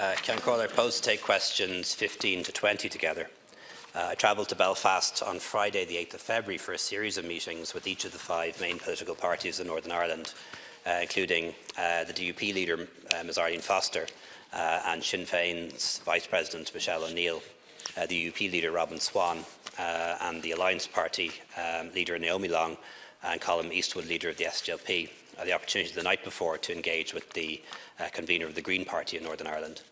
Ceann Comhairle, I propose to take questions 15 to 20 together. I travelled to Belfast on Friday, the 8th of February, for a series of meetings with each of the 5 main political parties in Northern Ireland, including the DUP leader, Ms Arlene Foster, and Sinn Féin's Vice President, Michelle O'Neill, the UP leader, Robin Swan, and the Alliance Party leader, Naomi Long, and Colm Eastwood, leader of the SDLP. I had the opportunity the night before to engage with the convener of the Green Party in Northern Ireland.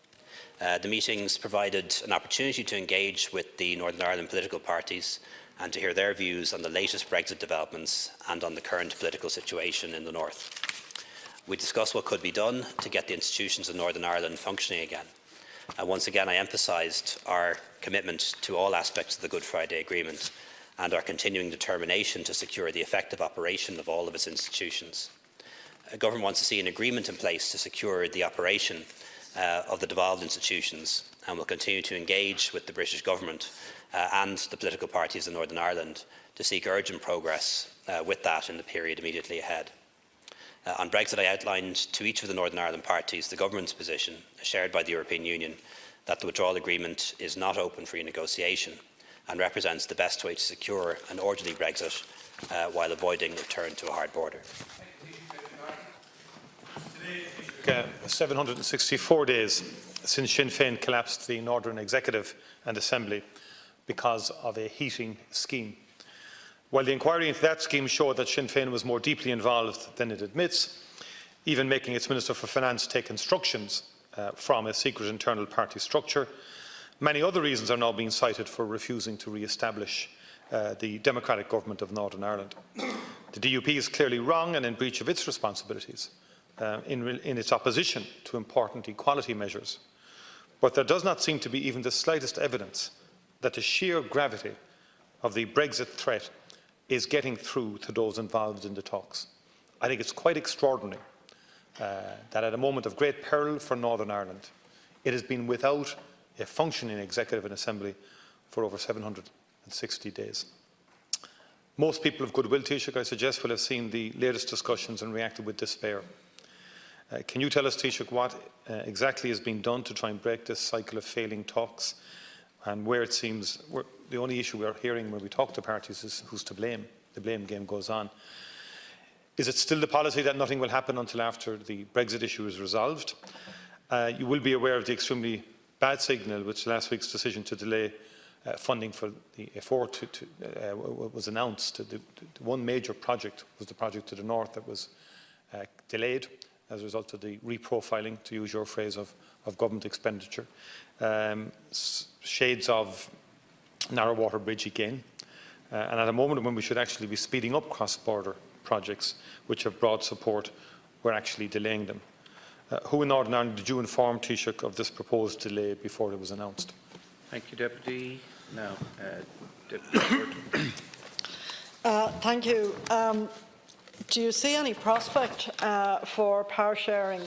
The meetings provided an opportunity to engage with the Northern Ireland political parties and to hear their views on the latest Brexit developments and on the current political situation in the North. We discussed what could be done to get the institutions of Northern Ireland functioning again. And once again, I emphasised our commitment to all aspects of the Good Friday Agreement and our continuing determination to secure the effective operation of all of its institutions. The Government wants to see an agreement in place to secure the operation of the devolved institutions, and will continue to engage with the British Government and the political parties in Northern Ireland to seek urgent progress with that in the period immediately ahead. On Brexit, I outlined to each of the Northern Ireland parties the Government's position, shared by the European Union, that the withdrawal agreement is not open for renegotiation and represents the best way to secure an orderly Brexit while avoiding return to a hard border. 764 days since Sinn Féin collapsed the Northern Executive and Assembly because of a heating scheme. While the inquiry into that scheme showed that Sinn Féin was more deeply involved than it admits, even making its Minister for Finance take instructions from a secret internal party structure, many other reasons are now being cited for refusing to re-establish the democratic government of Northern Ireland. The DUP is clearly wrong and in breach of its responsibilities in its opposition to important equality measures. But there does not seem to be even the slightest evidence that the sheer gravity of the Brexit threat is getting through to those involved in the talks. I think it's quite extraordinary that at a moment of great peril for Northern Ireland, it has been without a functioning Executive and Assembly for over 760 days. Most people of goodwill, Taoiseach, I suggest, will have seen the latest discussions and reacted with despair. Can you tell us, Taoiseach, what exactly is being done to try and break this cycle of failing talks, and where it seems the only issue we are hearing when we talk to parties is who's to blame? The blame game goes on. Is it still the policy that nothing will happen until after the Brexit issue is resolved? You will be aware of the extremely bad signal which last week's decision to delay funding for the A4 was announced. The one major project was the project to the north that was delayed as a result of the reprofiling, to use your phrase, of government expenditure. Shades of narrow water bridge again. And at a moment when we should actually be speeding up cross-border projects which have broad support, we're actually delaying them. Who in Northern Ireland did you inform, Taoiseach, of this proposed delay before it was announced? Thank you, Deputy. Now, Deputy Burton. Thank you. Do you see any prospect for power sharing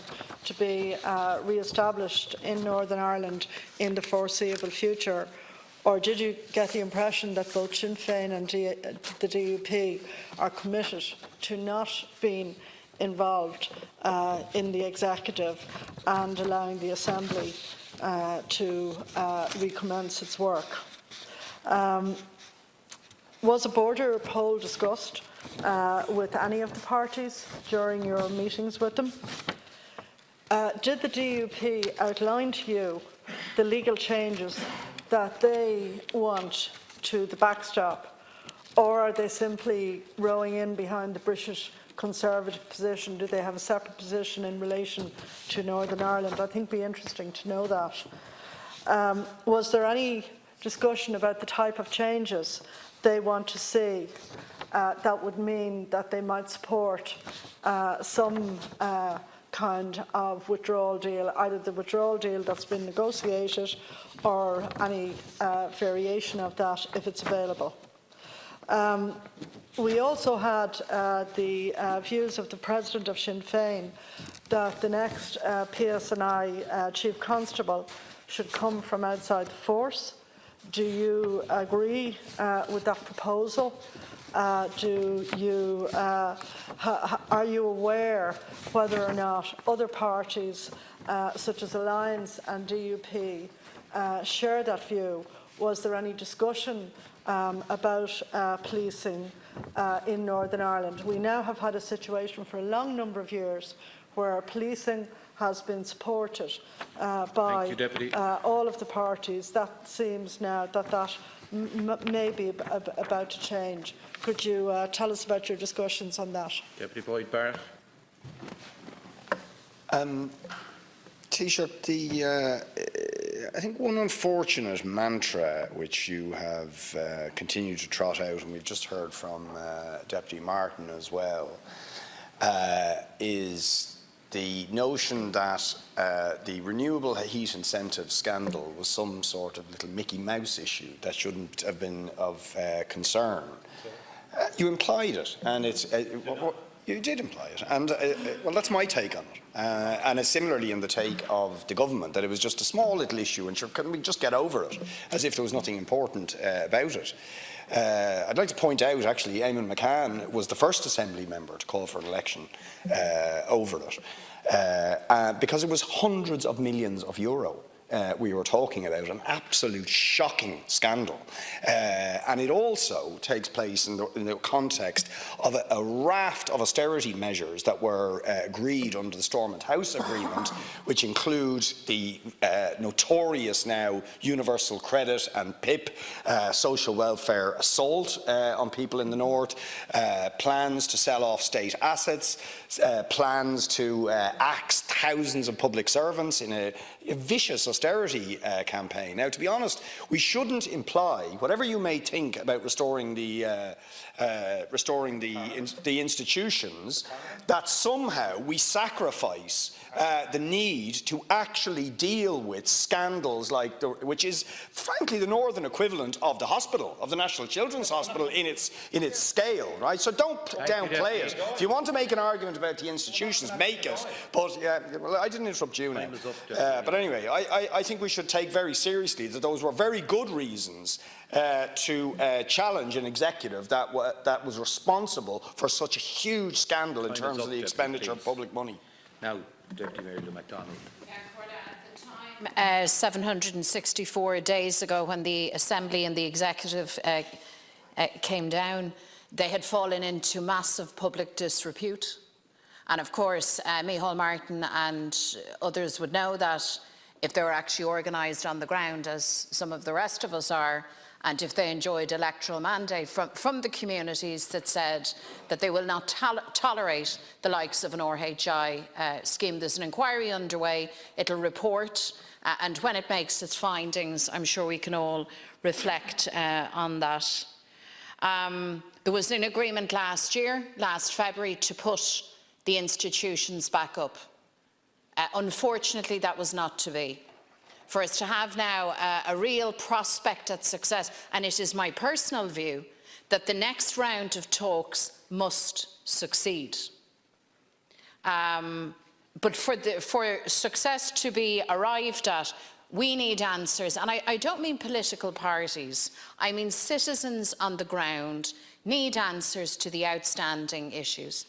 to be re-established in Northern Ireland in the foreseeable future? Or did you get the impression that both Sinn Féin and the DUP are committed to not being involved in the Executive and allowing the Assembly to recommence its work? Was a border poll discussed with any of the parties during your meetings with them? Did the DUP outline to you the legal changes that they want to the backstop, or are they simply rowing in behind the British Conservative position? Do they have a separate position in relation to Northern Ireland? I think it would be interesting to know that. Was there any discussion about the type of changes they want to see that would mean that they might support some kind of withdrawal deal, either the withdrawal deal that's been negotiated or any variation of that if it's available? We also had the views of the President of Sinn Féin that the next PSNI Chief Constable should come from outside the force. Do you agree with that proposal? Are you aware whether or not other parties such as Alliance and DUP, share that view. Was there any discussion about policing in Northern Ireland? We now have had a situation for a long number of years where policing has been supported by all of the parties. That seems now that may be about to change. Could you tell us about your discussions on that? Deputy Boyd Barrett. Taoiseach, I think one unfortunate mantra which you have continued to trot out, and we've just heard from Deputy Martin as well, is the notion that the renewable heat incentive scandal was some sort of little Mickey Mouse issue that shouldn't have been of concern. You implied it, and you did imply it, and well, that's my take on it. And it's similarly in the take of the government, that it was just a small little issue, and sure, couldn't we just get over it, as if there was nothing important about it. I'd like to point out, actually, Eamon McCann was the first Assembly member to call for an election over it, because it was hundreds of millions of euro we were talking about, an absolute shocking scandal. And it also takes place in the context of a raft of austerity measures that were agreed under the Stormont House Agreement, which includes the notorious now universal credit and PIP, social welfare assault on people in the north, plans to sell off state assets, plans to axe thousands of public servants in a vicious austerity campaign. Now, to be honest, we shouldn't imply, whatever you may think about restoring the institutions, that somehow we sacrifice the need to actually deal with scandals like which is frankly the northern equivalent of the hospital, of the National Children's Hospital in its scale, right? So don't downplay it. If you want to make an argument about the institutions, make it. But well, I didn't interrupt you now. But anyway, I think we should take very seriously that those were very good reasons to challenge an executive that was responsible for such a huge scandal in terms of the expenditure of public money. Now, Deputy Mayor Lou MacDonald. 764 days ago, when the Assembly and the Executive came down, they had fallen into massive public disrepute. And of course, Micheál Martin and others would know that if they were actually organised on the ground, as some of the rest of us are, and if they enjoyed electoral mandate from the communities that said that they will not tolerate the likes of an RHI scheme. There's an inquiry underway, it'll report, and when it makes its findings, I'm sure we can all reflect on that. There was an agreement last February, to put the institutions back up. Unfortunately, that was not to be. For us to have now a real prospect at success, and it is my personal view that the next round of talks must succeed. But for success to be arrived at, we need answers, and I don't mean political parties, I mean citizens on the ground need answers to the outstanding issues.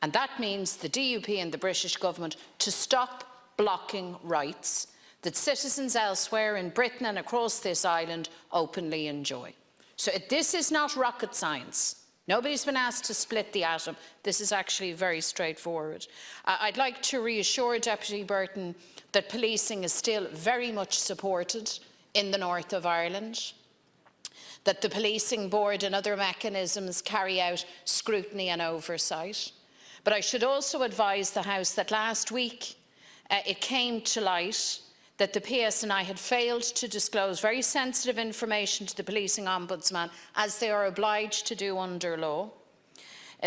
And that means the DUP and the British government to stop blocking rights that citizens elsewhere in Britain and across this island openly enjoy. So this is not rocket science. Nobody's been asked to split the atom. This is actually very straightforward. I'd like to reassure Deputy Burton that policing is still very much supported in the north of Ireland, that the Policing Board and other mechanisms carry out scrutiny and oversight. But I should also advise the House that last week it came to light that the PSNI had failed to disclose very sensitive information to the Policing Ombudsman, as they are obliged to do under law.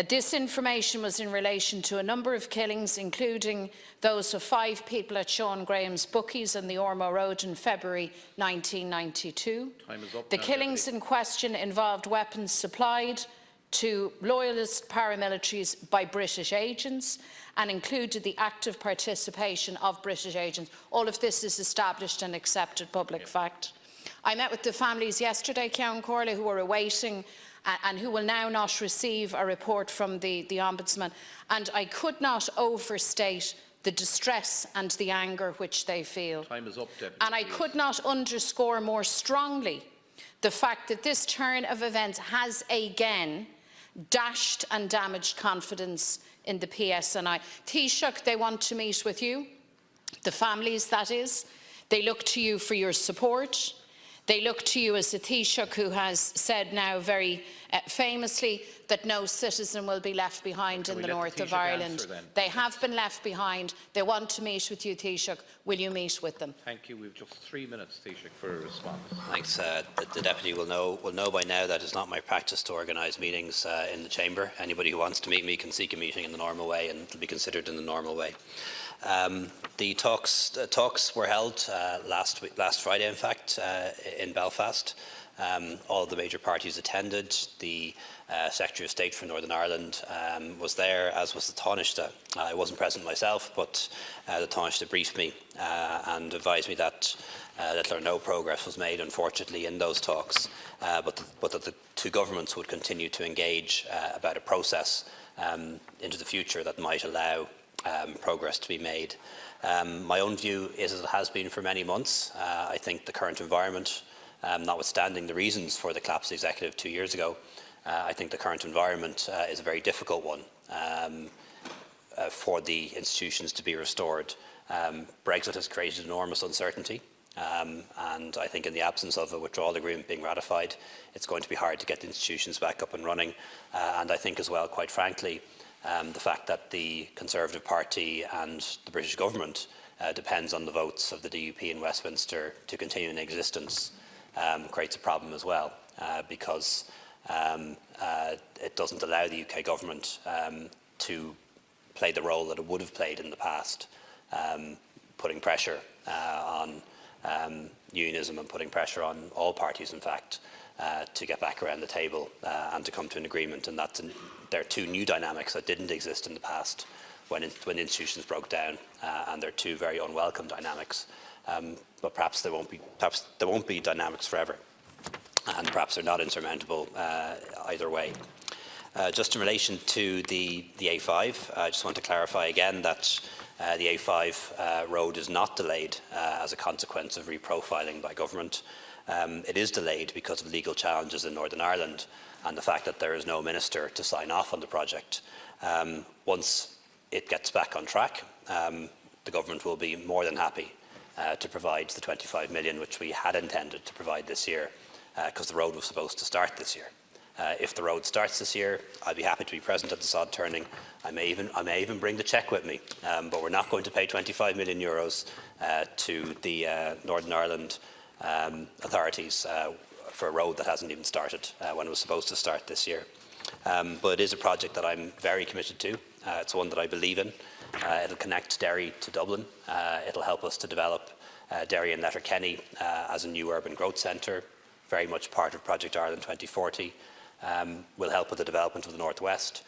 This information was in relation to a number of killings, including those of 5 people at Sean Graham's Bookies on the Ormeau Road in February 1992. The killings in question involved weapons supplied to loyalist paramilitaries by British agents and included the active participation of British agents. All of this is established and accepted public fact. I met with the families yesterday, Ceann Corley, who are awaiting and who will now not receive a report from the Ombudsman, and I could not overstate the distress and the anger which they feel. Time is up, Deputy. And I could not underscore more strongly the fact that this turn of events has again dashed and damaged confidence in the PSNI. Taoiseach, they want to meet with you, the families that is. They look to you for your support. They look to you as a Taoiseach who has said now very famously that no citizen will be left behind in the north of Ireland. They have been left behind. They want to meet with you, Taoiseach. Will you meet with them? Thank you. We've just 3 minutes, Taoiseach, for a response. Thanks. The Deputy will know by now that it's not my practice to organise meetings in the Chamber. Anybody who wants to meet me can seek a meeting in the normal way, and it will be considered in the normal way. The talks were held last Friday, in fact, in Belfast. All of the major parties attended. The Secretary of State for Northern Ireland was there, as was the Taoiseach. I wasn't present myself, but the Taoiseach briefed me and advised me that little or no progress was made, unfortunately, in those talks, but that the two governments would continue to engage about a process into the future that might allow progress to be made. My own view is, as it has been for many months, I think the current environment, notwithstanding the reasons for the collapse of the executive 2 years ago, I think the current environment is a very difficult one for the institutions to be restored. Brexit has created enormous uncertainty, and I think in the absence of a withdrawal agreement being ratified, it's going to be hard to get the institutions back up and running. And I think as well, quite frankly, the fact that the Conservative Party and the British government depends on the votes of the DUP in Westminster to continue in existence creates a problem as well, because it doesn't allow the UK government to play the role that it would have played in the past, putting pressure on unionism and putting pressure on all parties, in fact, to get back around the table and to come to an agreement. And there are two new dynamics that didn't exist in the past when institutions broke down, and they're two very unwelcome dynamics. But perhaps there won't be dynamics forever, and perhaps they're not insurmountable either way. Just in relation to the A5, I just want to clarify again that the A5 road is not delayed as a consequence of reprofiling by government. It is delayed because of legal challenges in Northern Ireland and the fact that there is no minister to sign off on the project. Once it gets back on track, the government will be more than happy to provide the 25 million which we had intended to provide this year, because the road was supposed to start this year. If the road starts this year, I'd be happy to be present at the sod turning. I may even bring the cheque with me, but we're not going to pay 25 million euros to the Northern Ireland authorities for a road that hasn't even started when it was supposed to start this year. But it is a project that I'm very committed to. It's one that I believe in. It'll connect Derry to Dublin. It'll help us to develop Derry and Letterkenny as a new urban growth centre, very much part of Project Ireland 2040. Will help with the development of the Northwest.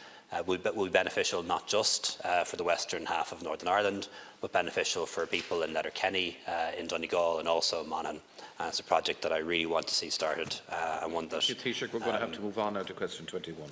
Will be beneficial not just for the western half of Northern Ireland, but beneficial for people in Letterkenny, in Donegal, and also Monaghan. It's a project that I really want to see started, and one that... Taoiseach, we're going to have to move on now to question 21.